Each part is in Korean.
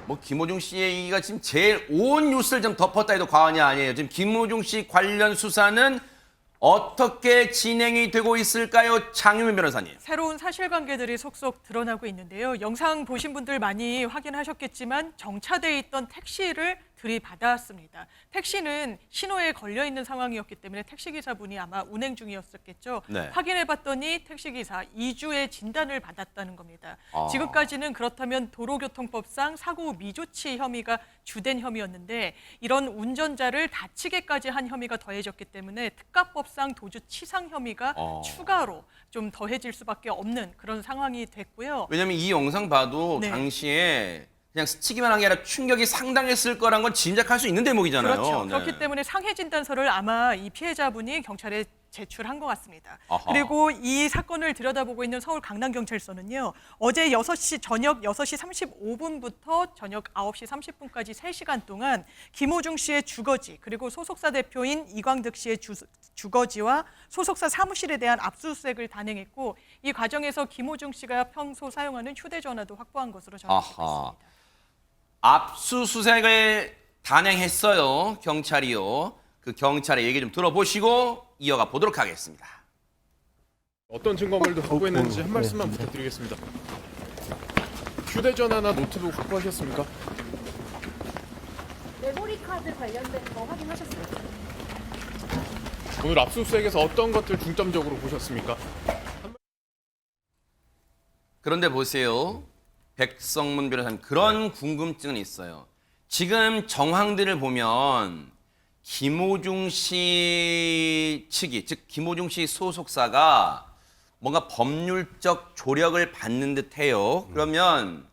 뭐 김호중 씨 얘기가 지금 제일 온 뉴스를 좀 덮었다 해도 과언이 아니에요. 지금 김호중 씨 관련 수사는 어떻게 진행이 되고 있을까요? 장유민 변호사님. 새로운 사실관계들이 속속 드러나고 있는데요. 영상 보신 분들 많이 확인하셨겠지만 정차돼 있던 택시를 들이받았습니다. 택시는 신호에 걸려 있는 상황이었기 때문에 택시기사분이 아마 운행 중이었었겠죠. 네. 확인해봤더니 택시기사 2주의 진단을 받았다는 겁니다. 아. 지금까지는 그렇다면 도로교통법상 사고 미조치 혐의가 주된 혐의였는데 이런 운전자를 다치게까지 한 혐의가 더해졌기 때문에 특가법상 도주치상 혐의가 추가로 좀 더해질 수밖에 없는 그런 상황이 됐고요. 왜냐면 이 영상 봐도 네. 당시에 그냥 스치기만 한 게 아니라 충격이 상당했을 거란 건 짐작할 수 있는 대목이잖아요. 그렇죠. 네. 그렇기 때문에 상해 진단서를 아마 이 피해자분이 경찰에 제출한 것 같습니다. 아하. 그리고 이 사건을 들여다보고 있는 서울 강남경찰서는요. 어제 저녁 6시 35분부터 저녁 9시 30분까지 3시간 동안 김호중 씨의 주거지 그리고 소속사 대표인 이광득 씨의 주거지와 소속사 사무실에 대한 압수수색을 단행했고 이 과정에서 김호중 씨가 평소 사용하는 휴대전화도 확보한 것으로 전해지고 있습니다. 압수수색을 단행했어요. 경찰이요. 그 경찰의 얘기 좀 들어보시고 이어가 보도록 하겠습니다. 어떤 증거물도 확보했는지 한 말씀만 부탁드리겠습니다. 휴대전화나 노트북 확보하셨습니까? 메모리 카드 관련된 거 확인하셨어요? 오늘 압수수색에서 어떤 것들 중점적으로 보셨습니까? 그런데 보세요. 백성문 변호사님, 그런 궁금증은 있어요. 지금 정황들을 보면 김호중 씨 측이, 즉 김호중 씨 소속사가 뭔가 법률적 조력을 받는 듯해요. 그러면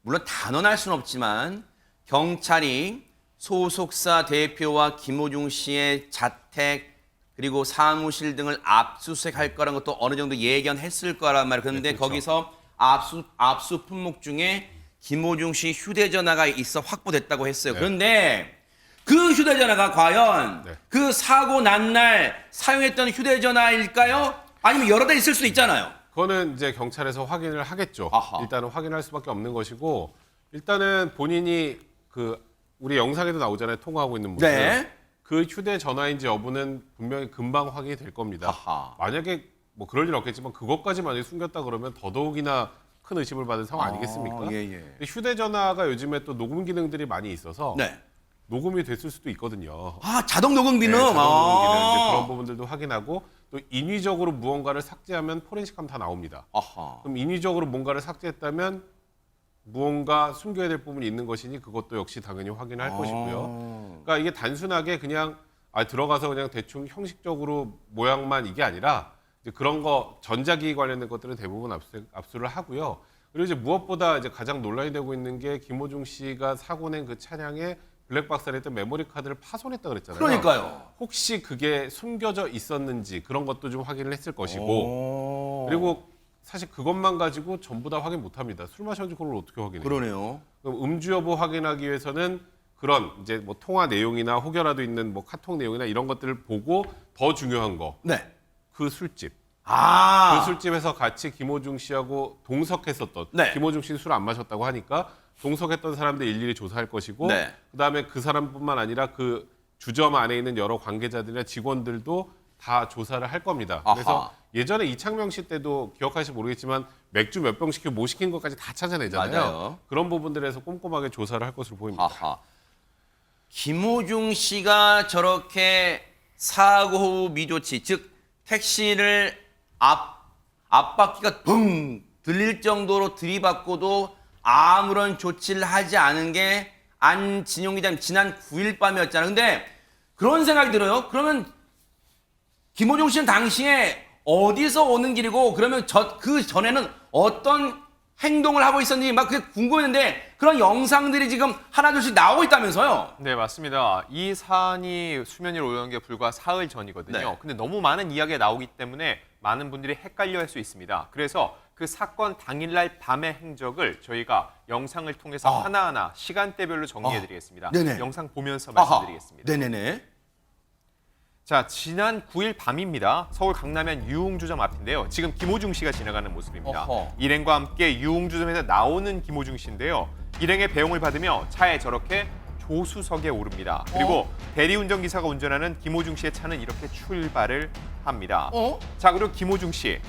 물론 단언할 수는 없지만 경찰이 소속사 대표와 김호중 씨의 자택 그리고 사무실 등을 압수수색할 거라는 것도 어느 정도 예견했을 거란 말이에요. 그런데 네, 그렇죠. 거기서 압수 품목 중에 김호중 씨 휴대전화가 있어 확보됐다고 했어요. 네. 그런데 그 휴대전화가 과연 네. 그 사고 난 날 사용했던 휴대전화일까요? 아니면 여러 대 있을 수도 있잖아요. 그거는 이제 경찰에서 확인을 하겠죠. 아하. 일단은 확인할 수밖에 없는 것이고, 일단은 본인이 그 우리 영상에도 나오잖아요. 통화하고 있는 모습. 네. 그 휴대전화인지 여부는 분명히 금방 확인이 될 겁니다. 아하. 만약에 뭐 그럴 일 없겠지만 그것까지 만약에 숨겼다 그러면 더더욱이나 큰 의심을 받은 상황 아니겠습니까? 예, 예. 근데 휴대전화가 요즘에 또 녹음 기능들이 많이 있어서 네. 녹음이 됐을 수도 있거든요. 아, 자동 녹음 기능. 네, 자동 녹음 기능 이제 아. 그런 부분들도 확인하고 또 인위적으로 무언가를 삭제하면 포렌식하면 다 나옵니다. 아하. 그럼 인위적으로 뭔가를 삭제했다면 무언가 숨겨야 될 부분이 있는 것이니 그것도 역시 당연히 확인할 것이고요. 그러니까 이게 단순하게 그냥 들어가서 그냥 대충 형식적으로 모양만 이게 아니라 이제 그런 거 전자기기 관련된 것들은 대부분 압수를 하고요. 그리고 이제 무엇보다 이제 가장 논란이 되고 있는 게 김호중 씨가 사고 낸 그 차량에 블랙박스 안에 있던 메모리 카드를 파손했다 그랬잖아요. 그러니까요. 혹시 그게 숨겨져 있었는지 그런 것도 좀 확인을 했을 것이고 오. 그리고 사실 그것만 가지고 전부 다 확인 못 합니다. 술 마셨는지 그걸 어떻게 확인해요? 그러네요. 그럼 음주 여부 확인하기 위해서는 그런 이제 뭐 통화 내용이나 혹여라도 있는 뭐 카톡 내용이나 이런 것들을 보고 더 중요한 거. 네. 그 술집. 아. 그 술집에서 같이 김호중 씨하고 동석했었던 네. 김호중 씨는 술 안 마셨다고 하니까 동석했던 사람들 일일이 조사할 것이고 네. 그다음에 그 사람뿐만 아니라 그 주점 안에 있는 여러 관계자들이나 직원들도 다 조사를 할 겁니다. 아하. 그래서 예전에 이창명 씨 때도 기억하실지 모르겠지만 맥주 몇 병 시키고 못 시킨 것까지 다 찾아내잖아요. 맞아요. 그런 부분들에서 꼼꼼하게 조사를 할 것으로 보입니다. 아하. 김호중 씨가 저렇게 사고 후 미조치, 즉 택시를 앞바퀴가 붕 들릴 정도로 들이받고도 아무런 조치를 하지 않은 게 안진용 기자님 지난 9일 밤이었잖아요. 근데 그런 생각이 들어요. 그러면 김호중 씨는 당시에 어디서 오는 길이고 그러면 그 전에는 어떤 행동을 하고 있었는지 막 그게 궁금했는데 그런 영상들이 지금 하나둘씩 나오고 있다면서요. 네, 맞습니다. 이 사안이 수면 위로 올라온 게 불과 사흘 전이거든요. 네. 근데 너무 많은 이야기가 나오기 때문에 많은 분들이 헷갈려할 수 있습니다. 그래서 그 사건 당일날 밤의 행적을 저희가 영상을 통해서 하나하나 시간대별로 정리해드리겠습니다. 네네. 영상 보면서 아하. 말씀드리겠습니다. 네네네. 자, 지난 9일 밤입니다. 서울 강남현 유흥주점 앞인데요. 지금 김호중 씨가 지나가는 모습입니다. 어허. 일행과 함께 유흥주점에서 나오는 김호중 씨인데요. 일행의 배웅을 받으며 차에 저렇게 조수석에 오릅니다. 그리고 대리운전 기사가 운전하는 김호중 씨의 차는 이렇게 출발을 합니다. 자, 그리고 김호중 씨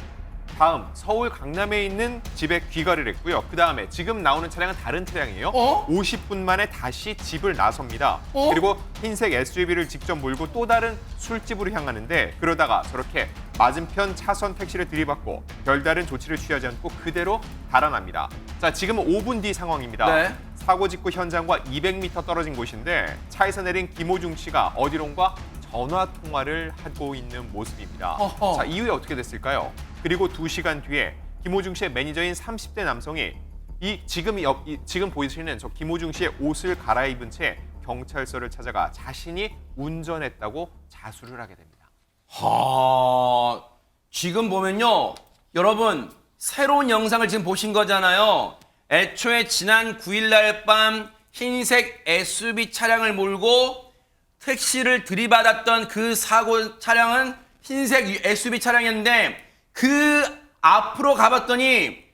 다음 서울 강남에 있는 집에 귀가를 했고요. 그 다음에 지금 나오는 차량은 다른 차량이에요. 50분 만에 다시 집을 나섭니다. 그리고 흰색 SUV를 직접 몰고 또 다른 술집으로 향하는데 그러다가 저렇게 맞은편 차선 택시를 들이받고 별다른 조치를 취하지 않고 그대로 달아납니다. 자, 지금은 5분 뒤 상황입니다. 네. 사고 직후 현장과 200m 떨어진 곳인데 차에서 내린 김호중 씨가 어디론가 전화 통화를 하고 있는 모습입니다. 어허. 자, 이후에 어떻게 됐을까요? 그리고 2시간 뒤에 김호중 씨의 매니저인 30대 남성이 지금 보이시는 저 김호중 씨의 옷을 갈아입은 채 경찰서를 찾아가 자신이 운전했다고 자수를 하게 됩니다. 지금 보면요. 여러분, 새로운 영상을 지금 보신 거잖아요. 애초에 지난 9일 날 밤 흰색 SUV 차량을 몰고 택시를 들이받았던 그 사고 차량은 흰색 SUV 차량이었는데 그 앞으로 가봤더니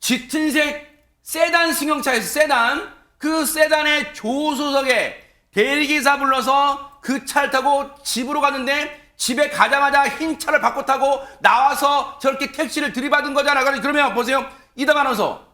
짙은색 세단 승용차에서 세단, 그 세단의 조수석에 대리기사 불러서 그 차를 타고 집으로 갔는데 집에 가자마자 흰 차를 바꿔 타고 나와서 저렇게 택시를 들이받은 거잖아. 그러면 보세요. 이담 아나운서.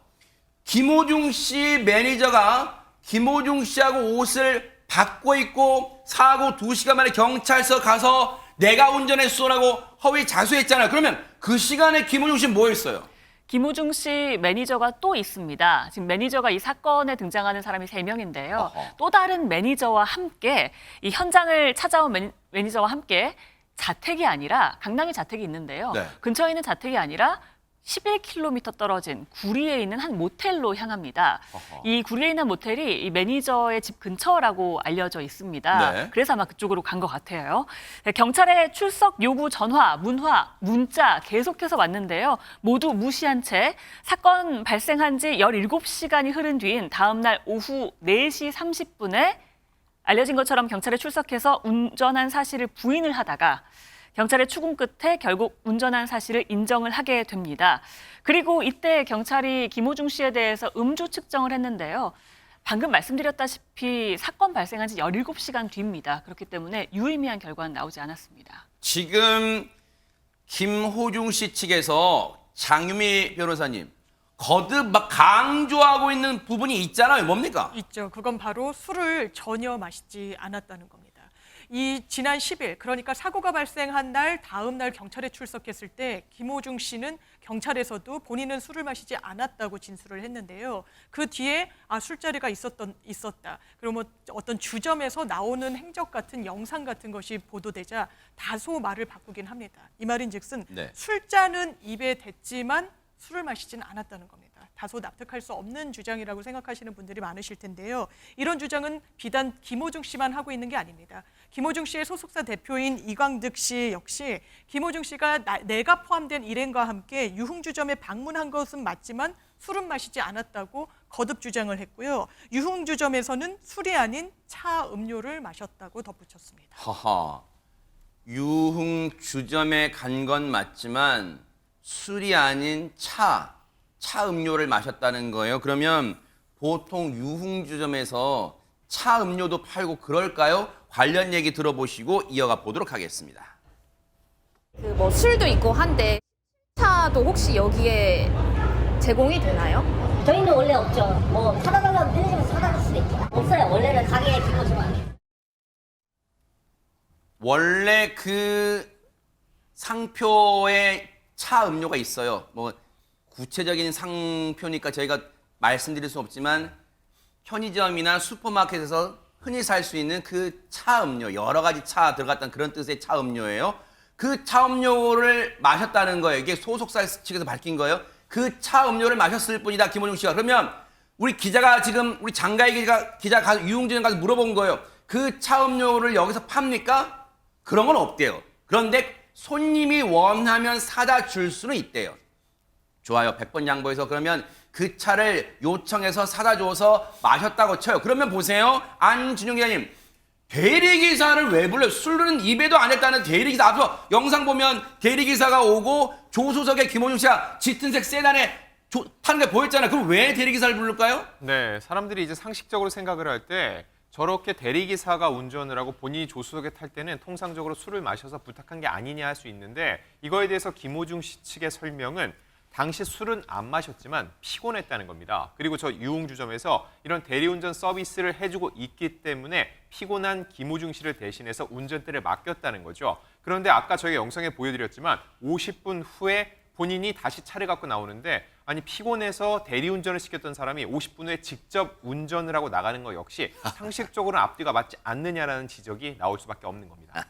김호중 씨 매니저가 김호중 씨하고 옷을 바꿔 입고 사고 2시간 만에 경찰서 가서 내가 운전했어라고 허위 자수했잖아요. 그러면 그 시간에 김호중 씨는 뭐 했어요? 김호중 씨 매니저가 또 있습니다. 지금 매니저가 이 사건에 등장하는 사람이 3명인데요. 어허. 또 다른 매니저와 함께 이 현장을 찾아온 매니저와 함께 자택이 아니라 강남에 자택이 있는데요. 네. 근처에 있는 자택이 아니라 11km 떨어진 구리에 있는 한 모텔로 향합니다. 어허. 이 구리에 있는 모텔이 이 매니저의 집 근처라고 알려져 있습니다. 네. 그래서 아마 그쪽으로 간 것 같아요. 경찰의 출석 요구 전화, 문자 계속해서 왔는데요. 모두 무시한 채 사건 발생한 지 17시간이 흐른 뒤인 다음 날 오후 4시 30분에 알려진 것처럼 경찰에 출석해서 운전한 사실을 부인을 하다가 경찰의 추궁 끝에 결국 운전한 사실을 인정을 하게 됩니다. 그리고 이때 경찰이 김호중 씨에 대해서 음주 측정을 했는데요. 방금 말씀드렸다시피 사건 발생한 지 17시간 뒤입니다. 그렇기 때문에 유의미한 결과는 나오지 않았습니다. 지금 김호중 씨 측에서 장유미 변호사님 거듭 막 강조하고 있는 부분이 있잖아요. 뭡니까? 있죠. 그건 바로 술을 전혀 마시지 않았다는 겁니다. 이 지난 10일, 그러니까 사고가 발생한 날 다음 날 경찰에 출석했을 때 김호중 씨는 경찰에서도 본인은 술을 마시지 않았다고 진술을 했는데요. 그 뒤에 술자리가 있었다. 그리고 뭐 어떤 주점에서 나오는 행적 같은 영상 같은 것이 보도되자 다소 말을 바꾸긴 합니다. 이 말인즉슨 네. 술자는 입에 댔지만 술을 마시진 않았다는 겁니다. 다소 납득할 수 없는 주장이라고 생각하시는 분들이 많으실 텐데요. 이런 주장은 비단 김호중 씨만 하고 있는 게 아닙니다. 김호중 씨의 소속사 대표인 이광득 씨 역시 김호중 씨가 내가 포함된 일행과 함께 유흥주점에 방문한 것은 맞지만 술은 마시지 않았다고 거듭 주장을 했고요. 유흥주점에서는 술이 아닌 차 음료를 마셨다고 덧붙였습니다. 하하. 유흥주점에 간 건 맞지만 술이 아닌 차 음료를 마셨다는 거예요. 그러면 보통 유흥주점에서 차 음료도 팔고 그럴까요? 관련 얘기 들어보시고 이어가 보도록 하겠습니다. 그 뭐 술도 있고 한데 차도 혹시 여기에 제공이 되나요? 저희는 원래 없죠. 뭐 사다 달라면 편의점에서 사다 줄 수도 있죠. 없어요. 원래는 가게에 들어오지만. 원래 그 상표에 차 음료가 있어요. 뭐 구체적인 상표니까 저희가 말씀드릴 수 없지만 편의점이나 슈퍼마켓에서 흔히 살 수 있는 그 차 음료, 여러 가지 차 들어갔던 그런 뜻의 차 음료예요. 그 차 음료를 마셨다는 거예요. 이게 소속사 측에서 밝힌 거예요. 그 차 음료를 마셨을 뿐이다, 김호중 씨가. 그러면 우리 기자가 지금 우리 장가희 기자 가서 유흥주점 가서 물어본 거예요. 그 차 음료를 여기서 팝니까? 그런 건 없대요. 그런데 손님이 원하면 사다 줄 수는 있대요. 좋아요. 100번 양보해서 그러면 그 차를 요청해서 사다 줘서 마셨다고 쳐요. 그러면 보세요. 안준영 기자님. 대리기사를 왜 불러요? 술은 입에도 안 했다는 대리기사. 앞서 영상 보면 대리기사가 오고 조수석에 김호중 씨가 짙은색 세단에 타는 게 보였잖아요. 그럼 왜 대리기사를 부를까요? 네, 사람들이 이제 상식적으로 생각을 할 때 저렇게 대리기사가 운전을 하고 본인이 조수석에 탈 때는 통상적으로 술을 마셔서 부탁한 게 아니냐 할 수 있는데 이거에 대해서 김호중 씨 측의 설명은 당시 술은 안 마셨지만 피곤했다는 겁니다. 그리고 저 유흥주점에서 이런 대리운전 서비스를 해주고 있기 때문에 피곤한 김호중 씨를 대신해서 운전대를 맡겼다는 거죠. 그런데 아까 저희가 영상에 보여드렸지만 50분 후에 본인이 다시 차를 갖고 나오는데 아니 피곤해서 대리운전을 시켰던 사람이 50분 후에 직접 운전을 하고 나가는 거 역시 상식적으로는 앞뒤가 맞지 않느냐라는 지적이 나올 수밖에 없는 겁니다.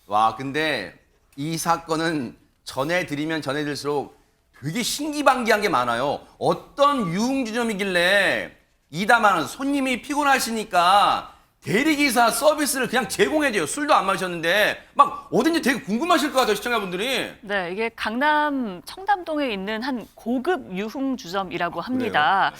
와, 근데 이 사건은 전해드리면 전해드릴수록 되게 신기반기한 게 많아요. 어떤 유흥주점이길래 이다만 손님이 피곤하시니까 대리기사 서비스를 그냥 제공해줘요. 술도 안 마셨는데 막 어딘지 되게 궁금하실 것 같아요, 시청자분들이. 네, 이게 강남 청담동에 있는 한 고급 유흥주점이라고 합니다.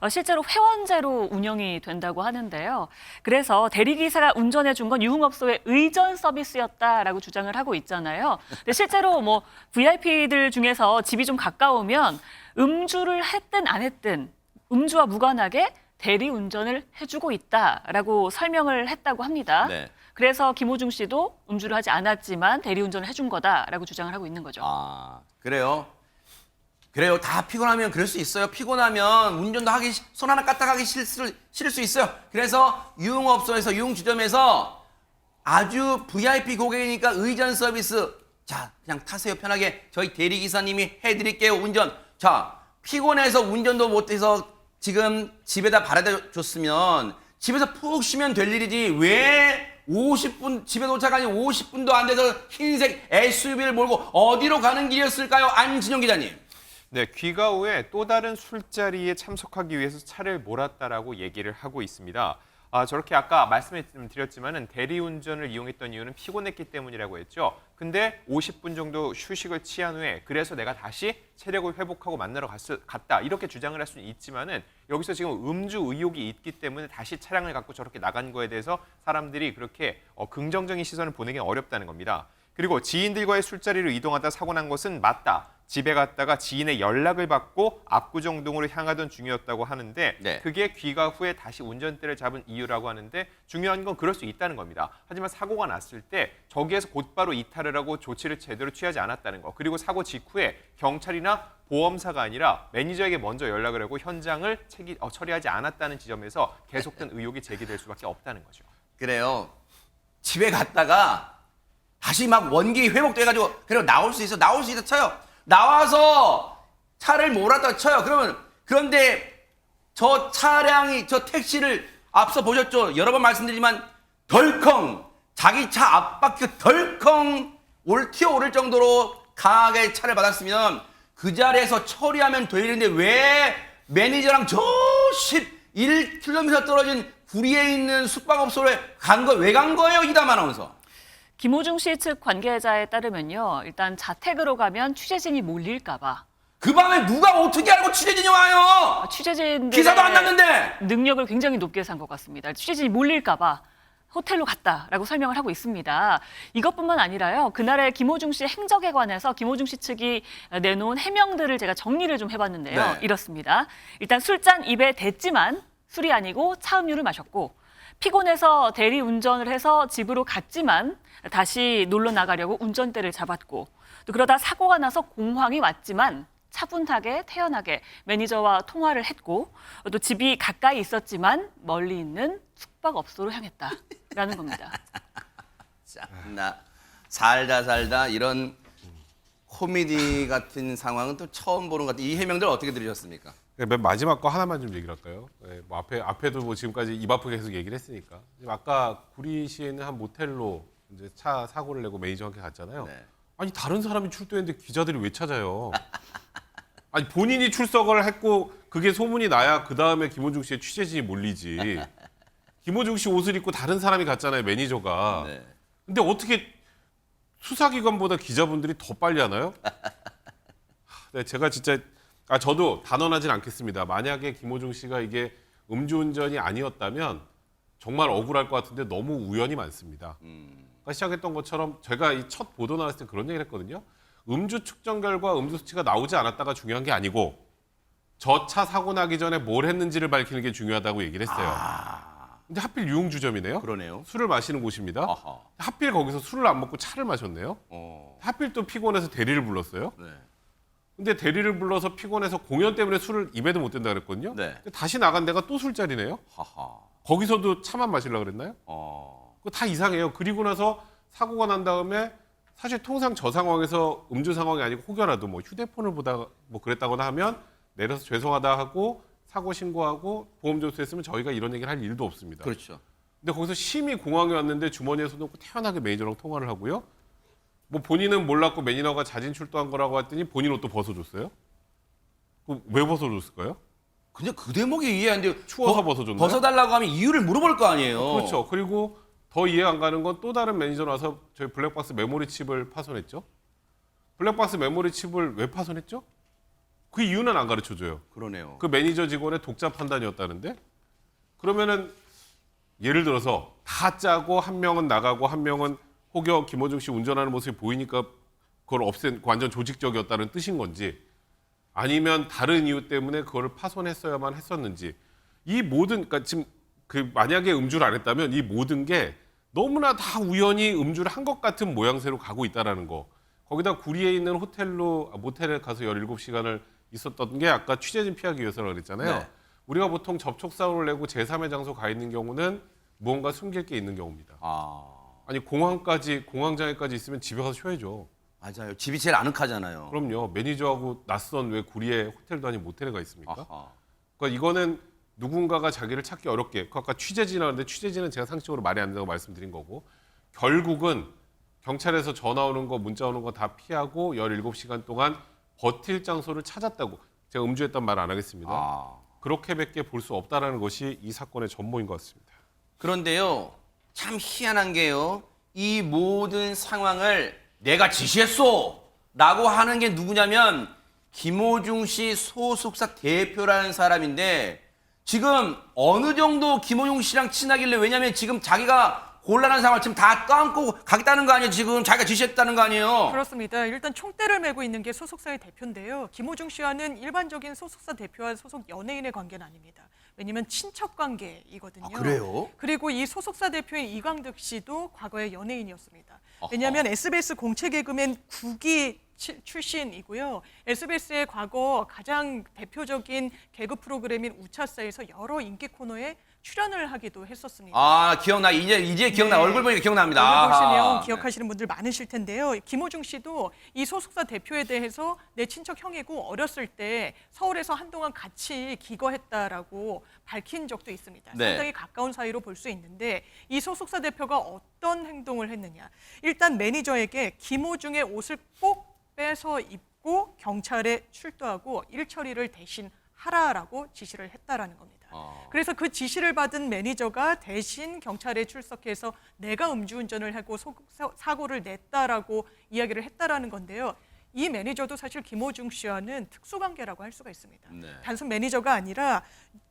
실제로 회원제로 운영이 된다고 하는데요. 그래서 대리기사가 운전해 준 건 유흥업소의 의전 서비스였다라고 주장을 하고 있잖아요. 근데 실제로 뭐 VIP들 중에서 집이 좀 가까우면 음주를 했든 안 했든 음주와 무관하게 대리운전을 해주고 있다라고 설명을 했다고 합니다. 네. 그래서 김호중 씨도 음주를 하지 않았지만 대리운전을 해준 거다라고 주장을 하고 있는 거죠. 아, 그래요? 그래요. 다 피곤하면 그럴 수 있어요. 피곤하면 운전도 손 하나 까딱하기 싫을 수 있어요. 그래서 유흥업소에서 유흥주점에서 아주 VIP 고객이니까 의전 서비스. 자, 그냥 타세요. 편하게. 저희 대리기사님이 해드릴게요. 운전. 자, 피곤해서 운전도 못해서 지금 집에다 바래다 줬으면 집에서 푹 쉬면 될 일이지 왜 50분 집에 도착하니 50분도 안 돼서 흰색 SUV를 몰고 어디로 가는 길이었을까요? 안진영 기자님. 네, 귀가 후에 또 다른 술자리에 참석하기 위해서 차를 몰았다라고 얘기를 하고 있습니다. 저렇게 아까 말씀드렸지만은 대리운전을 이용했던 이유는 피곤했기 때문이라고 했죠. 근데 50분 정도 휴식을 취한 후에 그래서 내가 다시 체력을 회복하고 만나러 갔다 이렇게 주장을 할 수는 있지만은 여기서 지금 음주 의혹이 있기 때문에 다시 차량을 갖고 저렇게 나간 거에 대해서 사람들이 그렇게 긍정적인 시선을 보내기는 어렵다는 겁니다. 그리고 지인들과의 술자리로 이동하다 사고 난 것은 맞다. 집에 갔다가 지인의 연락을 받고 압구정동으로 향하던 중이었다고 하는데 네. 그게 귀가 후에 다시 운전대를 잡은 이유라고 하는데 중요한 건 그럴 수 있다는 겁니다. 하지만 사고가 났을 때 저기에서 곧바로 이탈을 하고 조치를 제대로 취하지 않았다는 거. 그리고 사고 직후에 경찰이나 보험사가 아니라 매니저에게 먼저 연락을 하고 현장을 처리하지 않았다는 지점에서 계속된 의혹이 제기될 수밖에 없다는 거죠. 그래요. 집에 갔다가 다시 막 원기 회복돼가지고 그리고 나올 수 있어 쳐요. 나와서 차를 몰았다 쳐요. 그런데 저 차량이 저 택시를 앞서 보셨죠? 여러 번 말씀드리지만 덜컹 자기 차 앞바퀴 덜컹 튀어오를 정도로 강하게 차를 받았으면 그 자리에서 처리하면 되는데 왜 매니저랑 저 11km 떨어진 구리에 있는 숙박업소에 왜 간 거예요? 이담 아나운서. 김호중 씨 측 관계자에 따르면요. 일단 자택으로 가면 취재진이 몰릴까 봐. 그 밤에 누가 어떻게 알고 취재진이 와요? 취재진들의 기사도 안 났는데. 능력을 굉장히 높게 산 것 같습니다. 취재진이 몰릴까 봐 호텔로 갔다라고 설명을 하고 있습니다. 이것뿐만 아니라요. 그날의 김호중 씨 행적에 관해서 김호중 씨 측이 내놓은 해명들을 제가 정리를 좀 해봤는데요. 네. 이렇습니다. 일단 술잔 입에 댔지만 술이 아니고 차 음료를 마셨고 피곤해서 대리운전을 해서 집으로 갔지만 다시 놀러 나가려고 운전대를 잡았고 또 그러다 사고가 나서 공황이 왔지만 차분하게 태연하게 매니저와 통화를 했고 또 집이 가까이 있었지만 멀리 있는 숙박업소로 향했다라는 겁니다. 나 살다 이런 코미디 같은 상황은 또 처음 보는 것 같아요. 이 해명들 어떻게 들으셨습니까? 맨 마지막 거 하나만 좀 얘기를 할까요? 네, 뭐 앞에도 뭐 지금까지 입 아프게 계속 얘기를 했으니까. 지금 아까 구리시에 있는 한 모텔로 이제 차 사고를 내고 매니저와 함께 갔잖아요. 네. 아니 다른 사람이 출두했는데 기자들이 왜 찾아요? 아니 본인이 출석을 했고 그게 소문이 나야 그 다음에 김호중 씨의 취재진이 몰리지. 김호중 씨 옷을 입고 다른 사람이 갔잖아요, 매니저가. 네. 근데 어떻게 수사기관보다 기자분들이 더 빨리 하나요? 네, 제가 진짜 저도 단언하진 않겠습니다. 만약에 김호중 씨가 이게 음주운전이 아니었다면 정말 억울할 것 같은데 너무 우연이 많습니다. 아까 시작했던 것처럼 제가 이 첫 보도 나왔을 때 그런 얘기를 했거든요. 음주 측정 결과 음주 수치가 나오지 않았다가 중요한 게 아니고 저 차 사고 나기 전에 뭘 했는지를 밝히는 게 중요하다고 얘기를 했어요. 근데 하필 유흥주점이네요. 그러네요. 술을 마시는 곳입니다. 아하. 하필 거기서 술을 안 먹고 차를 마셨네요. 하필 또 피곤해서 대리를 불렀어요. 네. 근데 대리를 불러서 피곤해서 공연 때문에 술을 입에도 못 댄다 그랬거든요. 네. 근데 다시 나간 데가 또 술자리네요. 하하. 거기서도 차만 마시려고 그랬나요? 어. 그거 다 이상해요. 그리고 나서 사고가 난 다음에 사실 통상 저 상황에서 음주 상황이 아니고 혹여라도 뭐 휴대폰을 보다가 뭐 그랬다거나 하면 내려서 죄송하다 하고 사고 신고하고 보험 조수했으면 저희가 이런 얘기를 할 일도 없습니다. 그렇죠. 근데 거기서 심히 공항에 왔는데 주머니에 손 넣고 태연하게 매니저랑 통화를 하고요. 뭐 본인은 몰랐고 매니저가 자진 출동한 거라고 했더니 본인 옷도 벗어줬어요. 왜 벗어줬을까요? 근데 그 대목이 이해 안 돼요. 추워서 벗어줬나요? 벗어달라고 하면 이유를 물어볼 거 아니에요. 그렇죠. 그리고 더 이해 안 가는 건 또 다른 매니저 나서 저희 블랙박스 메모리 칩을 파손했죠. 블랙박스 메모리 칩을 왜 파손했죠? 그 이유는 안 가르쳐줘요. 그러네요. 그 매니저 직원의 독자 판단이었다는데 그러면은 예를 들어서 다 짜고 한 명은 나가고 한 명은 혹여 김호중 씨 운전하는 모습이 보이니까 그걸 없앤 완전 조직적이었다는 뜻인 건지 아니면 다른 이유 때문에 그걸 파손했어야만 했었는지 이 모든 그러니까 지금 그 만약에 음주를 안 했다면 이 모든 게 너무나 다 우연히 음주를 한 것 같은 모양새로 가고 있다라는 거. 거기다 구리에 있는 모텔에 가서 17시간을 있었던 게 아까 취재진 피하기 위해서라고 그랬잖아요. 네. 우리가 보통 접촉사고를 내고 제3의 장소 가 있는 경우는 무언가 숨길 게 있는 경우입니다. 아니 공항장에까지 있으면 집에 가서 쉬어야죠. 맞아요. 집이 제일 아늑하잖아요. 그럼요. 매니저하고 낯선 왜 구리에 호텔도 아닌 모텔에 가 있습니까? 아하. 그러니까 이거는 누군가가 자기를 찾기 어렵게 아까 취재진이라는데 취재진은 제가 상식적으로 말이 안 된다고 말씀드린 거고 결국은 경찰에서 전화 오는 거 문자 오는 거 다 피하고 17시간 동안 버틸 장소를 찾았다고 제가 음주했단 말 안 하겠습니다. 그렇게밖에 볼 수 없다라는 것이 이 사건의 전모인 것 같습니다. 그런데요, 참 희한한 게요, 이 모든 상황을 내가 지시했소! 라고 하는 게 누구냐면, 김호중 씨 소속사 대표라는 사람인데, 지금 어느 정도 김호중 씨랑 친하길래, 왜냐면 지금 자기가 곤란한 상황을 지금 다 떠안고 가겠다는 거 아니에요? 지금 자기가 지시했다는 거 아니에요? 그렇습니다. 일단 총대를 메고 있는 게 소속사의 대표인데요. 김호중 씨와는 일반적인 소속사 대표와 소속 연예인의 관계는 아닙니다. 왜냐하면 친척 관계이거든요. 아, 그래요? 그리고 이 소속사 대표인 이광득 씨도 과거에 연예인이었습니다. 왜냐하면 SBS 공채 개그맨 9기 출신이고요. SBS의 과거 가장 대표적인 개그 프로그램인 우차사에서 여러 인기 코너에 출연을 하기도 했었습니다. 아, 기억나. 이제 기억나. 네. 얼굴 보니까 기억납니다. 얼굴 보시면 아하. 기억하시는 분들 많으실 텐데요. 김호중 씨도 이 소속사 대표에 대해서 내 친척 형이고 어렸을 때 서울에서 한동안 같이 기거했다라고 밝힌 적도 있습니다. 네. 상당히 가까운 사이로 볼 수 있는데 이 소속사 대표가 어떤 행동을 했느냐. 일단 매니저에게 김호중의 옷을 꼭 빼서 입고 경찰에 출두하고 일 처리를 대신 하라라고 지시를 했다라는 겁니다. 그래서 그 지시를 받은 매니저가 대신 경찰에 출석해서 내가 음주운전을 하고 사고를 냈다라고 이야기를 했다라는 건데요. 이 매니저도 사실 김호중 씨와는 특수관계라고 할 수가 있습니다. 네. 단순 매니저가 아니라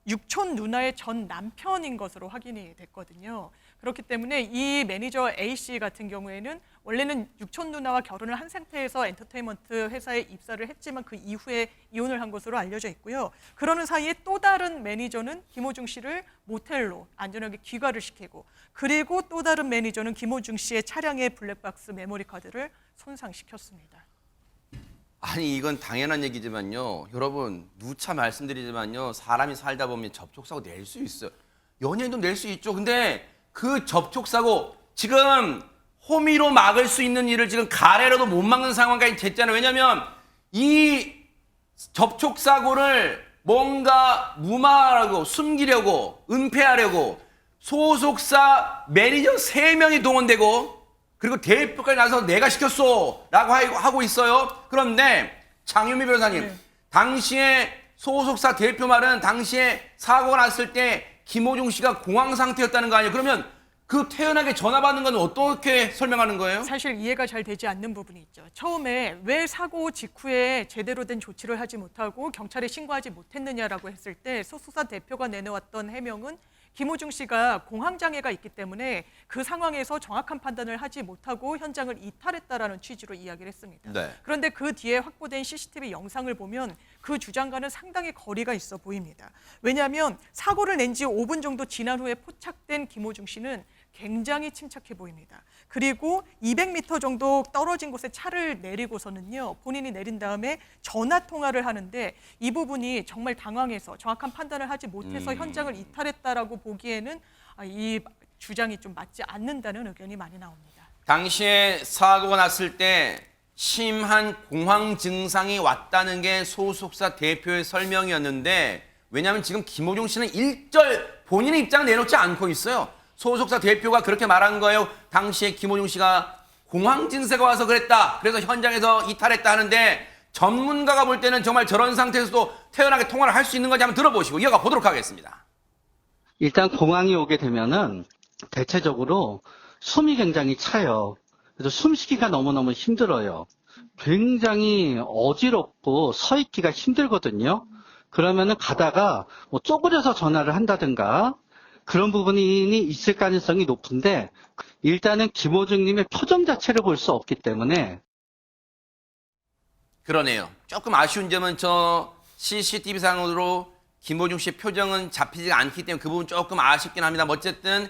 육촌 누나의 전 남편인 것으로 확인이 됐거든요. 그렇기 때문에 이 매니저 A 씨 같은 경우에는 원래는 육촌 누나와 결혼을 한 상태에서 엔터테인먼트 회사에 입사를 했지만 그 이후에 이혼을 한 것으로 알려져 있고요. 그러는 사이에 또 다른 매니저는 김호중 씨를 모텔로 안전하게 귀가를 시키고 그리고 또 다른 매니저는 김호중 씨의 차량의 블랙박스 메모리 카드를 손상시켰습니다. 아니, 이건 당연한 얘기지만요. 여러분, 누차 말씀드리지만요. 사람이 살다 보면 접촉사고 낼 수 있어요. 연예인도 낼 수 있죠. 근데 그 접촉사고 지금 호미로 막을 수 있는 일을 지금 가래로도 못 막는 상황까지 됐잖아요. 왜냐하면 이 접촉사고를 뭔가 무마하고 숨기려고 은폐하려고 소속사 매니저 3명이 동원되고 그리고 대표까지 나서 내가 시켰어 라고 하고 있어요. 그런데 장유미 변호사님, 네. 당시에 소속사 대표 말은 당시에 사고가 났을 때 김호중 씨가 공황 상태였다는 거 아니에요? 그러면 그 태연하게 전화 받는 건 어떻게 설명하는 거예요? 사실 이해가 잘 되지 않는 부분이 있죠. 처음에 왜 사고 직후에 제대로 된 조치를 하지 못하고 경찰에 신고하지 못했느냐라고 했을 때 소속사 대표가 내놓았던 해명은 김호중 씨가 공황장애가 있기 때문에 그 상황에서 정확한 판단을 하지 못하고 현장을 이탈했다라는 취지로 이야기를 했습니다. 네. 그런데 그 뒤에 확보된 CCTV 영상을 보면 그 주장과는 상당히 거리가 있어 보입니다. 왜냐하면 사고를 낸 지 5분 정도 지난 후에 포착된 김호중 씨는 굉장히 침착해 보입니다. 그리고 200m 정도 떨어진 곳에 차를 내리고서는요, 본인이 내린 다음에 전화 통화를 하는데 이 부분이 정말 당황해서 정확한 판단을 하지 못해서 현장을 이탈했다라고 보기에는 이 주장이 좀 맞지 않는다는 의견이 많이 나옵니다. 당시에 사고가 났을 때 심한 공황 증상이 왔다는 게 소속사 대표의 설명이었는데, 왜냐하면 지금 김호중 씨는 일절 본인의 입장을 내놓지 않고 있어요. 소속사 대표가 그렇게 말한 거예요. 당시에 김호중 씨가 공황 증세가 와서 그랬다. 그래서 현장에서 이탈했다 하는데, 전문가가 볼 때는 정말 저런 상태에서도 태연하게 통화를 할 수 있는 건지 한번 들어보시고 이어가 보도록 하겠습니다. 일단 공황이 오게 되면은 대체적으로 숨이 굉장히 차요. 그래서 숨쉬기가 너무너무 힘들어요. 굉장히 어지럽고 서 있기가 힘들거든요. 그러면은 가다가 뭐 쪼그려서 전화를 한다든가 그런 부분이 있을 가능성이 높은데, 일단은 김호중님의 표정 자체를 볼 수 없기 때문에. 그러네요. 조금 아쉬운 점은 저 CCTV 상으로 김호중 씨의 표정은 잡히지가 않기 때문에 그 부분 조금 아쉽긴 합니다. 어쨌든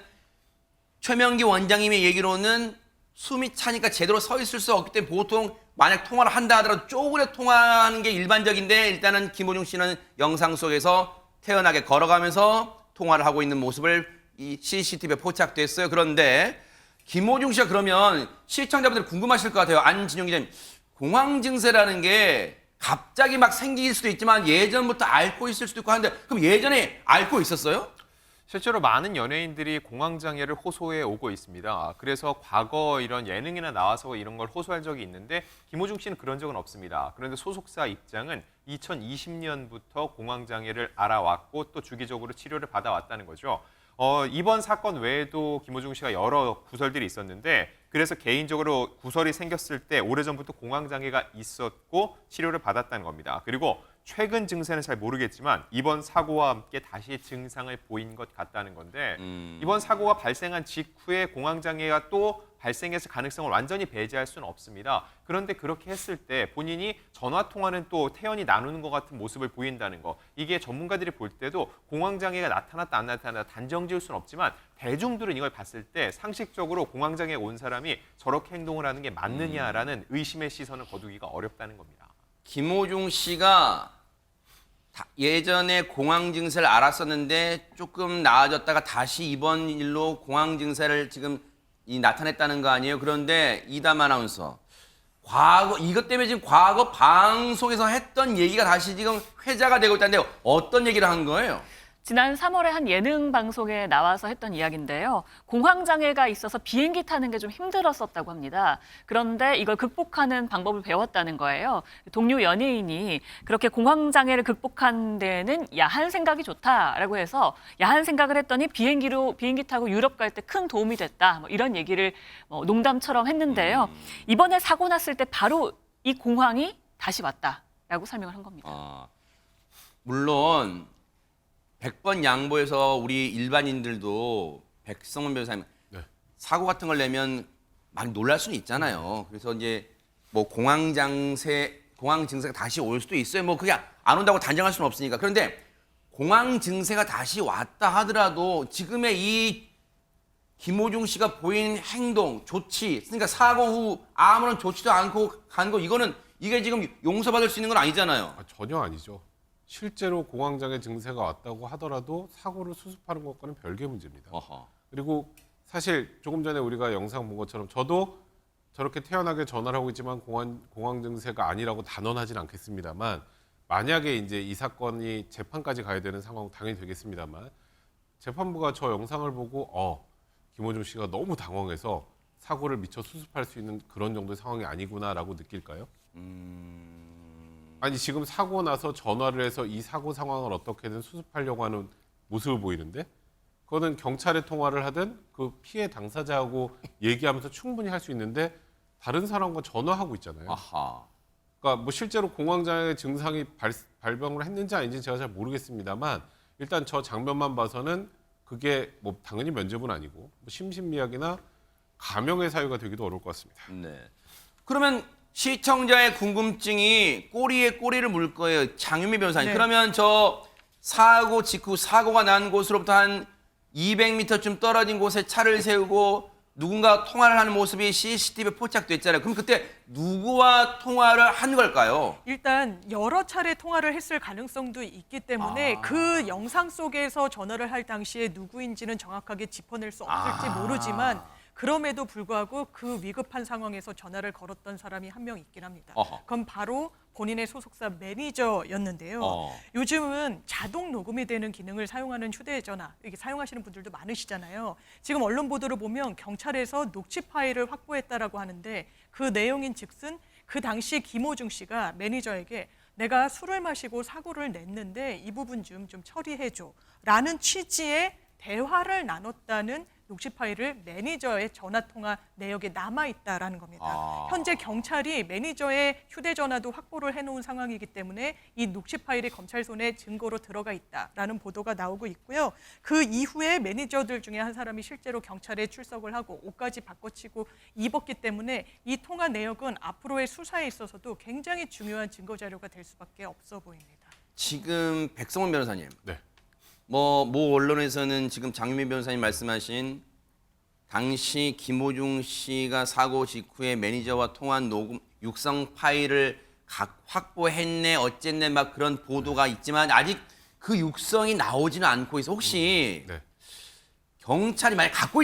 최명기 원장님의 얘기로는 숨이 차니까 제대로 서 있을 수 없기 때문에 보통 만약 통화를 한다 하더라도 쪼그려 통화하는 게 일반적인데, 일단은 김호중 씨는 영상 속에서 태연하게 걸어가면서 통화를 하고 있는 모습을 이 CCTV에 포착됐어요. 그런데 김호중 씨가 그러면 시청자분들이 궁금하실 것 같아요. 안진용 기자님, 공황 증세라는 게 갑자기 막 생길 수도 있지만 예전부터 앓고 있을 수도 있고 하는데, 그럼 예전에 앓고 있었어요? 실제로 많은 연예인들이 공황장애를 호소해 오고 있습니다. 그래서 과거 이런 예능이나 나와서 이런 걸 호소할 적이 있는데 김호중 씨는 그런 적은 없습니다. 그런데 소속사 입장은 2020년부터 공황장애를 알아왔고 또 주기적으로 치료를 받아왔다는 거죠. 이번 사건 외에도 김호중 씨가 여러 구설들이 있었는데, 그래서 개인적으로 구설이 생겼을 때 오래전부터 공황장애가 있었고 치료를 받았다는 겁니다. 그리고 최근 증세는 잘 모르겠지만 이번 사고와 함께 다시 증상을 보인 것 같다는 건데, 이번 사고가 발생한 직후에 공황장애가 또 발생했을 가능성을 완전히 배제할 수는 없습니다. 그런데 그렇게 했을 때 본인이 전화통화는 또 태연히 나누는 것 같은 모습을 보인다는 거, 이게 전문가들이 볼 때도 공황장애가 나타났다 안 나타났다 단정 지을 수는 없지만 대중들은 이걸 봤을 때 상식적으로 공황장애가 온 사람이 저렇게 행동을 하는 게 맞느냐라는 의심의 시선을 거두기가 어렵다는 겁니다. 김호중 씨가 예전에 공황 증세를 앓았었는데 조금 나아졌다가 다시 이번 일로 공황 증세를 지금 나타냈다는 거 아니에요? 그런데 이담 아나운서, 이것 때문에 지금 과거 방송에서 했던 얘기가 다시 지금 회자가 되고 있다는데요. 어떤 얘기를 한 거예요? 지난 3월에 한 예능 방송에 나와서 했던 이야기인데요. 공황장애가 있어서 비행기 타는 게 좀 힘들었었다고 합니다. 그런데 이걸 극복하는 방법을 배웠다는 거예요. 동료 연예인이 그렇게 공황장애를 극복한 데는 야한 생각이 좋다라고 해서 야한 생각을 했더니 비행기 타고 유럽 갈 때 큰 도움이 됐다. 뭐 이런 얘기를 농담처럼 했는데요. 이번에 사고 났을 때 바로 이 공황이 다시 왔다라고 설명을 한 겁니다. 물론 100번 양보해서 우리 일반인들도 백성원 변호사님, 네. 사고 같은 걸 내면 많이 놀랄 수는 있잖아요. 그래서 이제 뭐 공황 증세가 다시 올 수도 있어요. 뭐 그게 안 온다고 단정할 수는 없으니까. 그런데 공황 증세가 다시 왔다 하더라도 지금의 이 김호중 씨가 보인 행동, 조치, 그러니까 사고 후 아무런 조치도 않고 간 거, 이게 지금 용서받을 수 있는 건 아니잖아요. 전혀 아니죠. 실제로 공황장애 증세가 왔다고 하더라도 사고를 수습하는 것과는 별개 문제입니다. 어허. 그리고 사실 조금 전에 우리가 영상 본 것처럼 저도 저렇게 태연하게 전화를 하고 있지만 공황 증세가 아니라고 단언하진 않겠습니다만, 만약에 이제 이 사건이 재판까지 가야 되는 상황 당연히 되겠습니다만, 재판부가 저 영상을 보고 김호중 씨가 너무 당황해서 사고를 미처 수습할 수 있는 그런 정도의 상황이 아니구나라고 느낄까요? 아니, 지금 사고 나서 전화를 해서 이 사고 상황을 어떻게든 수습하려고 하는 모습을 보이는데, 그거는 경찰에 통화를 하든 그 피해 당사자하고 얘기하면서 충분히 할 수 있는데 다른 사람과 전화하고 있잖아요. 아하. 그러니까 뭐 실제로 공황장애 증상이 발병을 했는지 아닌지 제가 잘 모르겠습니다만, 일단 저 장면만 봐서는 그게 뭐 당연히 면접은 아니고 뭐 심신미약이나 감형의 사유가 되기도 어려울 것 같습니다. 네. 그러면 시청자의 궁금증이 꼬리에 꼬리를 물 거예요. 장윤미 변호사님. 네. 그러면 저 사고 직후 사고가 난 곳으로부터 한 200m쯤 떨어진 곳에 차를 세우고 누군가 통화를 하는 모습이 CCTV에 포착됐잖아요. 그럼 그때 누구와 통화를 한 걸까요? 일단 여러 차례 통화를 했을 가능성도 있기 때문에 그 영상 속에서 전화를 할 당시에 누구인지는 정확하게 짚어낼 수 없을지 모르지만 그럼에도 불구하고 그 위급한 상황에서 전화를 걸었던 사람이 한 명 있긴 합니다. 어허. 그건 바로 본인의 소속사 매니저였는데요. 요즘은 자동 녹음이 되는 기능을 사용하는 휴대전화, 이게 사용하시는 분들도 많으시잖아요. 지금 언론 보도를 보면 경찰에서 녹취 파일을 확보했다라고 하는데 그 내용인 즉슨 그 당시 김호중 씨가 매니저에게 내가 술을 마시고 사고를 냈는데 이 부분 좀 처리해줘 라는 취지의 대화를 나눴다는 녹취 파일을 매니저의 전화통화 내역에 남아있다라는 겁니다. 현재 경찰이 매니저의 휴대전화도 확보를 해놓은 상황이기 때문에 이 녹취 파일이 검찰 손에 증거로 들어가 있다라는 보도가 나오고 있고요. 그 이후에 매니저들 중에 한 사람이 실제로 경찰에 출석을 하고 옷까지 바꿔치고 입었기 때문에 이 통화 내역은 앞으로의 수사에 있어서도 굉장히 중요한 증거 자료가 될 수밖에 없어 보입니다. 지금 백성원 변호사님. 네. 모 언론에서는 지금 장윤미 변호사님 말씀하신 당시 김호중 씨가 사고 직후에 매니저와 통화한 녹음 육성 파일을 확보했네 어쨌네 막 그런 보도가 있지만 아직 그 육성이 나오지는 않고 있어. 혹시 네. 경찰이 만약에 갖고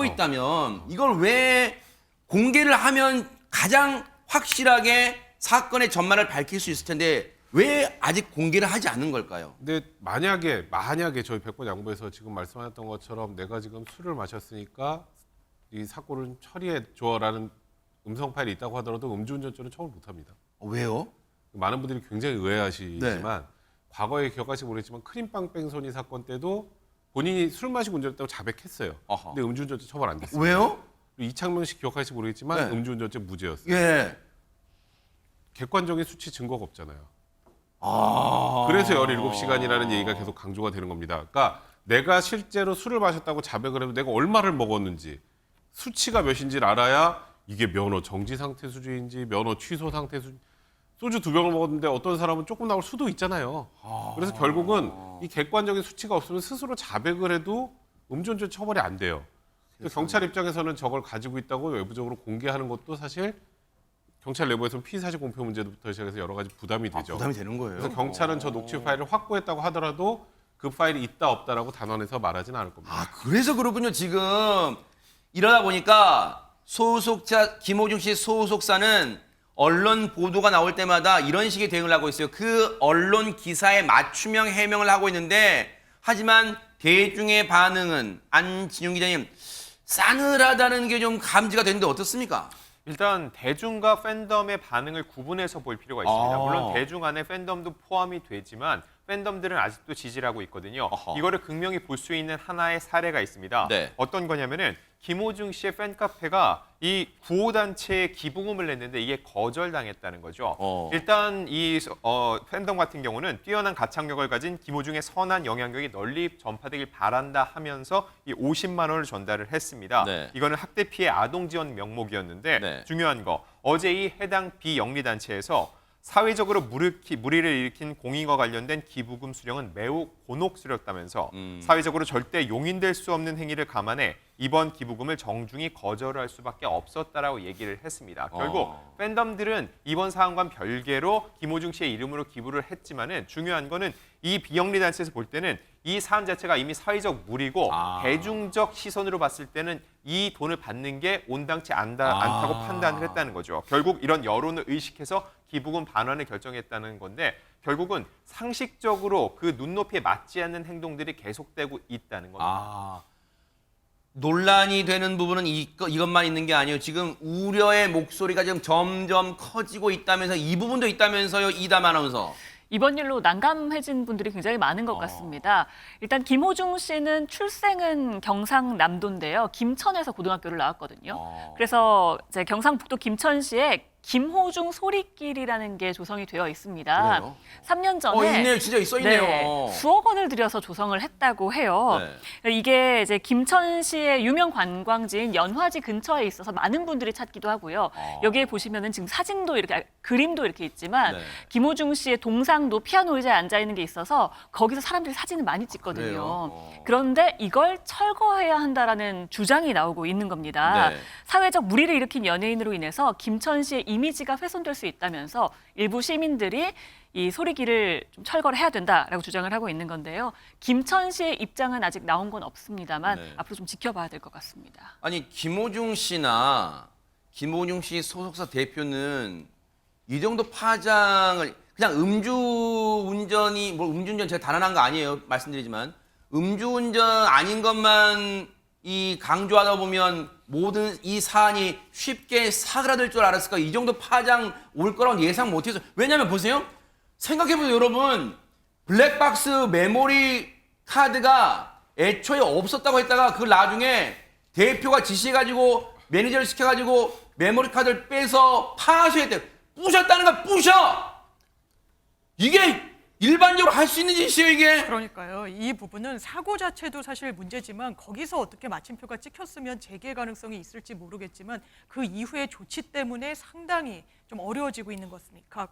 있다면 이걸 왜 공개를 하면 가장 확실하게 사건의 전말을 밝힐 수 있을 텐데 왜 아직 공개를 하지 않는 걸까요? 근데 만약에 저희 백번 양보에서 지금 말씀하셨던 것처럼 내가 지금 술을 마셨으니까 이 사고를 처리해 줘라는 음성 파일이 있다고 하더라도 음주운전죄는 처벌 못합니다. 왜요? 많은 분들이 굉장히 의아하시지만 과거에 기억하실지 모르겠지만 크림빵 뺑소니 사건 때도 본인이 술 마시고 운전했다고 자백했어요. 어허. 근데 음주운전죄 처벌 안 됐어요. 왜요? 이창명 씨 기억하실지 모르겠지만 네. 음주운전죄 무죄였어요. 예. 객관적인 수치 증거가 없잖아요. 그래서 17시간이라는 얘기가 계속 강조가 되는 겁니다. 그러니까 내가 실제로 술을 마셨다고 자백을 해도 내가 얼마를 먹었는지 수치가 몇인지를 알아야 이게 면허 정지 상태 수준인지 면허 취소 상태 수준. 소주 2병을 먹었는데 어떤 사람은 조금 나올 수도 있잖아요. 그래서 결국은 이 객관적인 수치가 없으면 스스로 자백을 해도 음주운전 처벌이 안 돼요. 그래서 경찰 입장에서는 저걸 가지고 있다고 외부적으로 공개하는 것도 사실 경찰 내부에서는 피의사실 공표 문제부터 시작해서 여러 가지 부담이 되죠. 부담이 되는 거예요. 그래서 경찰은 저 녹취 파일을 확보했다고 하더라도 그 파일이 있다 없다라고 단언해서 말하지는 않을 겁니다. 그래서 그렇군요. 지금 이러다 보니까 김호중 씨 소속사는 언론 보도가 나올 때마다 이런 식의 대응을 하고 있어요. 그 언론 기사에 맞춤형 해명을 하고 있는데 하지만 대중의 반응은 안진용 기자님 싸늘하다는 게 좀 감지가 되는데 어떻습니까? 일단 대중과 팬덤의 반응을 구분해서 볼 필요가 있습니다. 물론 대중 안에 팬덤도 포함이 되지만 팬덤들은 아직도 지지를 하고 있거든요. 이거를 극명히 볼 수 있는 하나의 사례가 있습니다. 네. 어떤 거냐면은 김호중 씨의 팬카페가 이 구호단체에 기부금을 냈는데 이게 거절당했다는 거죠. 일단 이 팬덤 같은 경우는 뛰어난 가창력을 가진 김호중의 선한 영향력이 널리 전파되길 바란다 하면서 이 50만 원을 전달을 했습니다. 네. 이거는 학대 피해 아동 지원 명목이었는데 네. 중요한 거 어제 이 해당 비영리단체에서 사회적으로 무리를 일으킨 공익과 관련된 기부금 수령은 매우 곤혹스럽다면서 사회적으로 절대 용인될 수 없는 행위를 감안해 이번 기부금을 정중히 거절할 수밖에 없었다라고 얘기를 했습니다. 결국 팬덤들은 이번 사안과는 별개로 김호중 씨의 이름으로 기부를 했지만은 중요한 거는 이 비영리 단체에서 볼 때는 이 사안 자체가 이미 사회적 무리고 대중적 시선으로 봤을 때는 이 돈을 받는 게 온당치 않다고 판단을 했다는 거죠. 결국 이런 여론을 의식해서 기부금 반환을 결정했다는 건데 결국은 상식적으로 그 눈높이에 맞지 않는 행동들이 계속되고 있다는 겁니다. 논란이 되는 부분은 이것만 있는 게 아니에요. 지금 우려의 목소리가 지금 점점 커지고 있다면서 이 부분도 있다면서요, 이담 아나운서. 이번 일로 난감해진 분들이 굉장히 많은 것 같습니다. 일단 김호중 씨는 출생은 경상남도인데요. 김천에서 고등학교를 나왔거든요. 그래서 이제 경상북도 김천시에 김호중 소리길이라는 게 조성이 되어 있습니다. 그래요? 3년 전에 있네요. 진짜 써있네요. 수억 원을 들여서 조성을 했다고 해요. 이게 이제 김천시의 유명 관광지인 연화지 근처에 있어서 많은 분들이 찾기도 하고요. 여기에 보시면은 지금 사진도 이렇게 그림도 이렇게 있지만 네. 김호중 씨의 동상도 피아노 의자에 앉아 있는 게 있어서 거기서 사람들이 사진을 많이 찍거든요. 그래요? 그런데 이걸 철거해야 한다라는 주장이 나오고 있는 겁니다. 네. 사회적 물의를 일으킨 연예인으로 인해서 김천시의 이미지가 훼손될 수 있다면서 일부 시민들이 이 소리길을 좀 철거를 해야 된다라고 주장을 하고 있는 건데요. 김천시의 입장은 아직 나온 건 없습니다만 네. 앞으로 좀 지켜봐야 될 것 같습니다. 아니 김호중 씨나 김호중 씨 소속사 대표는 이 정도 파장을 그냥 음주운전이 뭐 음주운전 제가 단언한 거 아니에요. 말씀드리지만 음주운전 아닌 것만 이 강조하다 보면 모든 이 사안이 쉽게 사그라들 줄 알았을까? 이 정도 파장 올 거라고 예상 못해서. 왜냐면 보세요. 생각해보세요, 여러분. 블랙박스 메모리 카드가 애초에 없었다고 했다가 그 나중에 대표가 지시해가지고 매니저를 시켜가지고 메모리 카드를 빼서 파쇄했대. 부셨다는 거 부셔! 이게 일반적으로 할 수 있는 짓이에요, 이게? 그러니까요. 이 부분은 사고 자체도 사실 문제지만 거기서 어떻게 마침표가 찍혔으면 재개 가능성이 있을지 모르겠지만 그 이후의 조치 때문에 상당히 좀 어려워지고 있는 것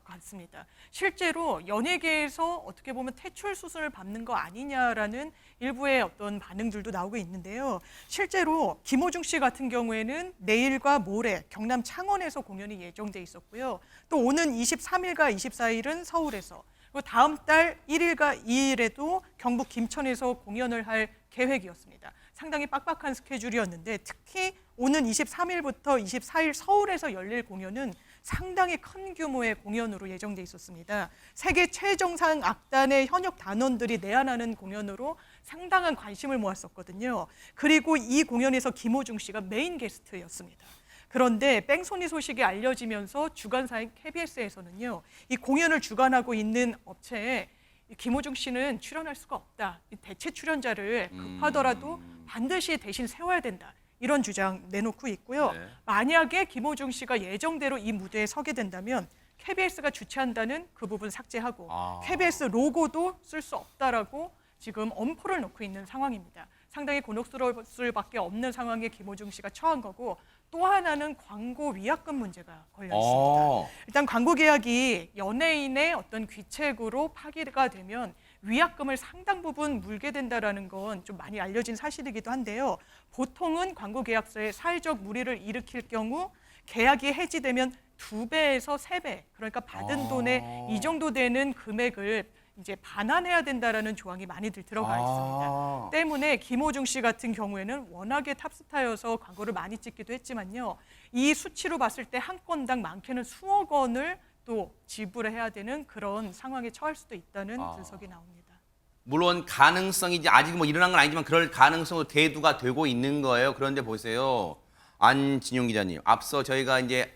같습니다. 실제로 연예계에서 어떻게 보면 퇴출 수순을 밟는 거 아니냐라는 일부의 어떤 반응들도 나오고 있는데요. 실제로 김호중 씨 같은 경우에는 내일과 모레 경남 창원에서 공연이 예정돼 있었고요. 또 오는 23일과 24일은 서울에서, 그리고 다음 달 1일과 2일에도 경북 김천에서 공연을 할 계획이었습니다. 상당히 빡빡한 스케줄이었는데 특히 오는 23일부터 24일 서울에서 열릴 공연은 상당히 큰 규모의 공연으로 예정돼 있었습니다. 세계 최정상 악단의 현역 단원들이 내한하는 공연으로 상당한 관심을 모았었거든요. 그리고 이 공연에서 김호중 씨가 메인 게스트였습니다. 그런데 뺑소니 소식이 알려지면서 주간사인 KBS에서는요, 이 공연을 주관하고 있는 업체에 김호중 씨는 출연할 수가 없다. 대체 출연자를 급하더라도 반드시 대신 세워야 된다. 이런 주장 내놓고 있고요. 네. 만약에 김호중 씨가 예정대로 이 무대에 서게 된다면 KBS가 주최한다는 그 부분 삭제하고 KBS 로고도 쓸 수 없다라고 지금 엄포를 놓고 있는 상황입니다. 상당히 곤혹스러울 수밖에 없는 상황에 김호중 씨가 처한 거고, 또 하나는 광고 위약금 문제가 걸려 있습니다. 일단 광고 계약이 연예인의 어떤 귀책으로 파기가 되면 위약금을 상당 부분 물게 된다라는 건 좀 많이 알려진 사실이기도 한데요. 보통은 광고 계약서에 사회적 물의를 일으킬 경우 계약이 해지되면 2배에서 3배, 그러니까 받은 돈의 이 정도 되는 금액을 이제 반환해야 된다라는 조항이 많이들 들어가 있습니다. 때문에 김호중 씨 같은 경우에는 워낙에 탑스타여서 광고를 많이 찍기도 했지만요. 이 수치로 봤을 때 한 건당 많게는 수억 원을 또 지불해야 되는 그런 상황에 처할 수도 있다는 분석이 나옵니다. 물론 가능성이지 아직 뭐 일어난 건 아니지만 그럴 가능성으로 대두가 되고 있는 거예요. 그런데 보세요. 안진용 기자님. 앞서 저희가 이제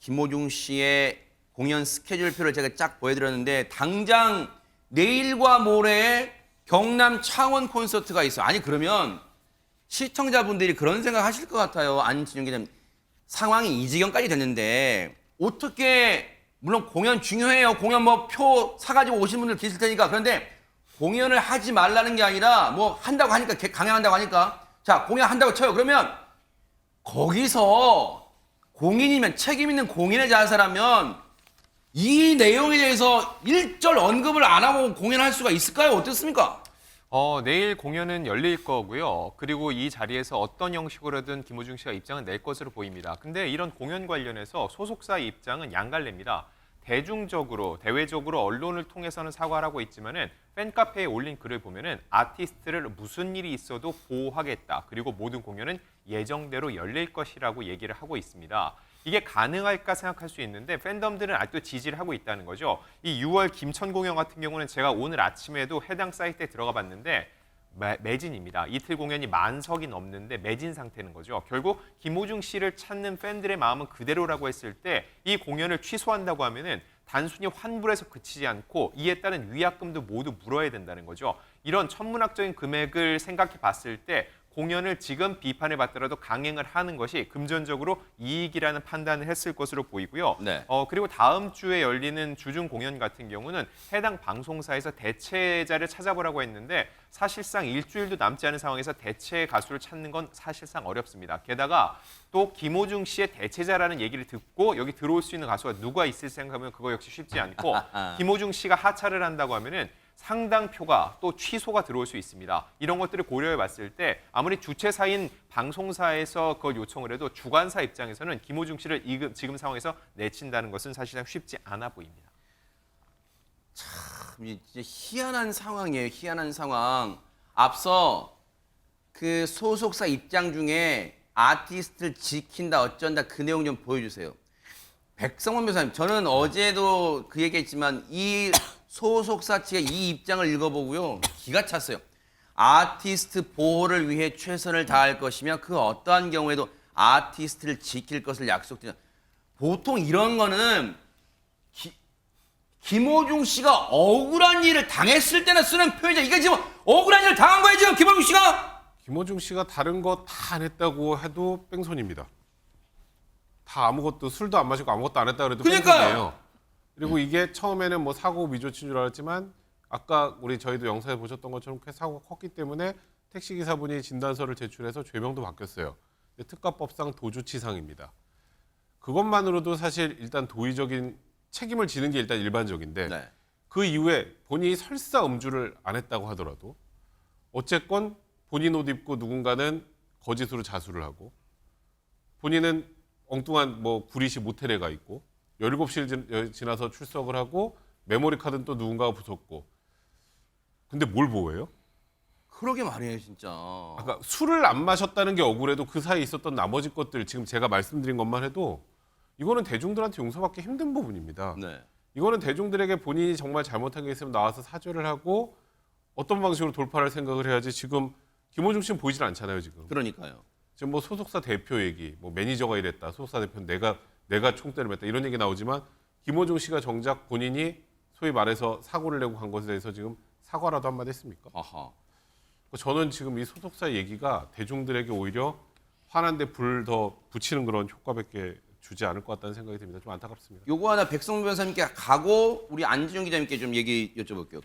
김호중 씨의 공연 스케줄표를 제가 쫙 보여드렸는데 당장 내일과 모레에 경남 창원 콘서트가 있어요. 아니 그러면 시청자분들이 그런 생각 하실 것 같아요. 안진용 기자님. 상황이 이 지경까지 됐는데 어떻게, 물론 공연 중요해요. 공연 뭐 표 사가지고 오신 분들 계실 테니까. 그런데 공연을 하지 말라는 게 아니라 뭐 한다고 하니까, 강행한다고 하니까, 자 공연한다고 쳐요. 그러면 거기서 공인이면, 책임 있는 공인의 자세라면 이 내용에 대해서 일절 언급을 안 하고 공연할 수가 있을까요? 어떻습니까? 내일 공연은 열릴 거고요. 그리고 이 자리에서 어떤 형식으로든 김호중 씨가 입장을 낼 것으로 보입니다. 근데 이런 공연 관련해서 소속사의 입장은 양갈래입니다. 대중적으로, 대외적으로 언론을 통해서는 사과를 하고 있지만은 팬카페에 올린 글을 보면은 아티스트를 무슨 일이 있어도 보호하겠다. 그리고 모든 공연은 예정대로 열릴 것이라고 얘기를 하고 있습니다. 이게 가능할까 생각할 수 있는데 팬덤들은 아직도 지지를 하고 있다는 거죠. 이 6월 김천 공연 같은 경우는 제가 오늘 아침에도 해당 사이트에 들어가 봤는데 매진입니다. 이틀 공연이 만석이 넘는데 매진 상태는 거죠. 결국 김호중 씨를 찾는 팬들의 마음은 그대로라고 했을 때 이 공연을 취소한다고 하면은 단순히 환불해서 그치지 않고 이에 따른 위약금도 모두 물어야 된다는 거죠. 이런 천문학적인 금액을 생각해 봤을 때 공연을 지금 비판을 받더라도 강행을 하는 것이 금전적으로 이익이라는 판단을 했을 것으로 보이고요. 네. 그리고 다음 주에 열리는 주중 공연 같은 경우는 해당 방송사에서 대체자를 찾아보라고 했는데 사실상 일주일도 남지 않은 상황에서 대체 가수를 찾는 건 사실상 어렵습니다. 게다가 또 김호중 씨의 대체자라는 얘기를 듣고 여기 들어올 수 있는 가수가 누가 있을 생각하면 그거 역시 쉽지 않고 김호중 씨가 하차를 한다고 하면은 상당표가 또 취소가 들어올 수 있습니다. 이런 것들을 고려해 봤을 때 아무리 주최사인 방송사에서 그걸 요청을 해도 주관사 입장에서는 김호중 씨를 지금 상황에서 내친다는 것은 사실상 쉽지 않아 보입니다. 진짜 희한한 상황이에요. 희한한 상황. 앞서 그 소속사 입장 중에 아티스트를 지킨다 어쩐다 그 내용 좀 보여주세요. 백성원 변호사님, 저는 어제도 그 얘기했지만 이 소속사 측의 이 입장을 읽어보고요. 기가 찼어요. 아티스트 보호를 위해 최선을 다할 것이며 그 어떠한 경우에도 아티스트를 지킬 것을 약속드린다. 보통 이런 거는 김호중 씨가 억울한 일을 당했을 때나 쓰는 표현이죠. 이게 지금 억울한 일을 당한 거예요, 지금 김호중 씨가? 김호중 씨가 다른 거 다 안 했다고 해도 뺑소니입니다. 다 아무것도 술도 안 마시고 아무것도 안 했다 그래도 그러니까요. 뺑소니예요. 그리고 이게 처음에는 뭐 사고 미조치인 줄 알았지만 아까 저희도 영상에 보셨던 것처럼 꽤 사고가 컸기 때문에 택시기사분이 진단서를 제출해서 죄명도 바뀌었어요. 특가법상 도주치상입니다. 그것만으로도 사실 일단 도의적인 책임을 지는 게 일단 일반적인데 네. 그 이후에 본인이 설사 음주를 안 했다고 하더라도 어쨌건 본인 옷 입고 누군가는 거짓으로 자수를 하고 본인은 엉뚱한 뭐 구리시 모텔에 가 있고 17시를 지나서 출석을 하고 메모리 카드는 또 누군가가 부쉈고 근데 뭘 보호해요? 그러게 말이에요, 진짜. 아까 술을 안 마셨다는 게 억울해도 그 사이에 있었던 나머지 것들 지금 제가 말씀드린 것만 해도 이거는 대중들한테 용서받기 힘든 부분입니다. 네. 이거는 대중들에게 본인이 정말 잘못한 게 있으면 나와서 사죄를 하고 어떤 방식으로 돌파할 생각을 해야지 지금 김호중 씨는 보이질 않잖아요, 지금. 그러니까요. 지금 뭐 소속사 대표 얘기, 뭐 매니저가 이랬다, 소속사 대표는 내가 총대를 맸다 이런 얘기 나오지만 김호중 씨가 정작 본인이 소위 말해서 사고를 내고 간 것에 대해서 지금 사과라도 한마디 했습니까? 아하. 저는 지금 이 소속사 얘기가 대중들에게 오히려 화난데 불 더 붙이는 그런 효과밖에 주지 않을 것 같다는 생각이 듭니다. 좀 안타깝습니다. 요거 하나 백성문 변호사님께 가고 우리 안진영 기자님께 좀 얘기 여쭤볼게요.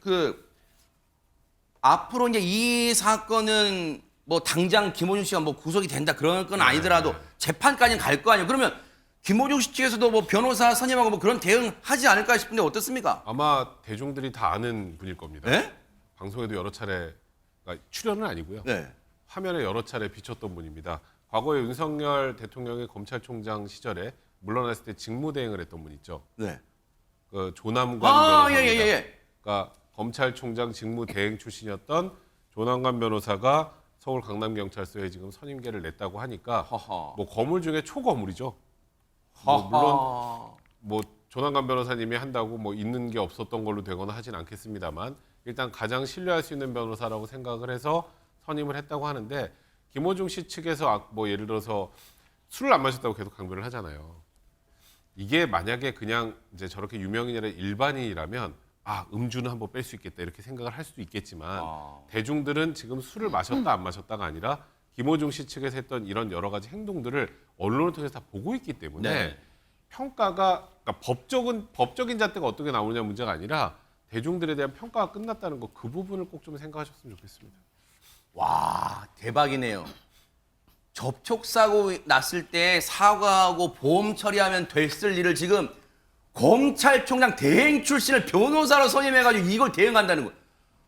앞으로 이제 이 사건은 뭐 당장 김호중 씨가 뭐 구속이 된다 그런 건 아니더라도 재판까지는 갈 거 아니에요. 그러면 김호중 씨 측에서도 뭐 변호사 선임하고 뭐 그런 대응 하지 않을까 싶은데 어떻습니까? 아마 대중들이 다 아는 분일 겁니다. 네? 방송에도 여러 차례 그러니까 출연은 아니고요. 네. 화면에 여러 차례 비쳤던 분입니다. 과거에 윤석열 대통령의 검찰총장 시절에 물러났을 때 직무대행을 했던 분 있죠. 네. 그 조남관 아, 변호사입니다. 예. 그러니까 검찰총장 직무대행 출신이었던 조남관 변호사가 서울 강남경찰서에 지금 선임계를 냈다고 하니까 허허. 뭐 거물 중에 초거물이죠. 허허. 물론 뭐 조남관 변호사님이 한다고 뭐 있는 게 없었던 걸로 되거나 하진 않겠습니다만 일단 가장 신뢰할 수 있는 변호사라고 생각을 해서 선임을 했다고 하는데 김호중 씨 측에서 뭐 예를 들어서 술을 안 마셨다고 계속 강변을 하잖아요. 이게 만약에 그냥 이제 저렇게 유명인이나 일반인이라면 음주는 한번 뺄 수 있겠다 이렇게 생각을 할 수도 있겠지만 대중들은 지금 술을 마셨다 안 마셨다가 아니라 김호중 씨 측에서 했던 이런 여러 가지 행동들을 언론을 통해서 다 보고 있기 때문에 네. 평가가 그러니까 법적인 잣대가 어떻게 나오느냐 문제가 아니라 대중들에 대한 평가가 끝났다는 거 그 부분을 꼭 좀 생각하셨으면 좋겠습니다. 와, 대박이네요. 접촉사고 났을 때 사과하고 보험 처리하면 됐을 일을 지금 검찰총장 대행 출신을 변호사로 선임해가지고 이걸 대응한다는 거.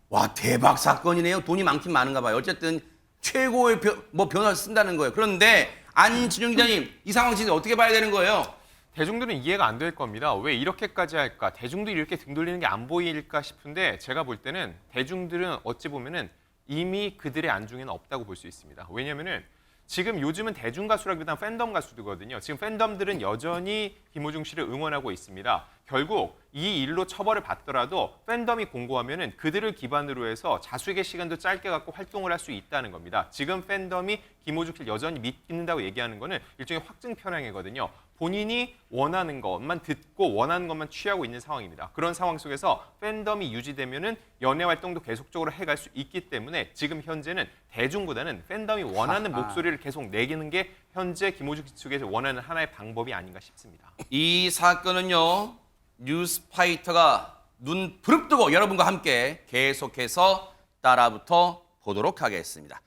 와, 대박 사건이네요. 돈이 많긴 많은가 봐요. 어쨌든 최고의 변호사 쓴다는 거예요. 그런데 안진영 기자님, 이 상황 진짜 어떻게 봐야 되는 거예요? 대중들은 이해가 안 될 겁니다. 왜 이렇게까지 할까? 대중들이 이렇게 등 돌리는 게 안 보일까 싶은데 제가 볼 때는 대중들은 어찌 보면은 이미 그들의 안중에는 없다고 볼 수 있습니다. 왜냐면은 지금 요즘은 대중 가수라기보다는 팬덤 가수들거든요. 지금 팬덤들은 여전히 김호중 씨를 응원하고 있습니다. 결국 이 일로 처벌을 받더라도 팬덤이 공고하면은 그들을 기반으로 해서 자숙의 시간도 짧게 갖고 활동을 할 수 있다는 겁니다. 지금 팬덤이 김호중 씨를 여전히 믿는다고 얘기하는 거는 일종의 확증 편향이거든요. 본인이 원하는 것만 듣고 원하는 것만 취하고 있는 상황입니다. 그런 상황 속에서 팬덤이 유지되면은 연애 활동도 계속적으로 해갈 수 있기 때문에 지금 현재는 대중보다는 팬덤이 원하는 목소리를 계속 내기는 게 현재 김호중 씨 측에서 원하는 하나의 방법이 아닌가 싶습니다. 이 사건은요, 뉴스파이터가 눈 부릅뜨고 여러분과 함께 계속해서 따라붙어 보도록 하겠습니다.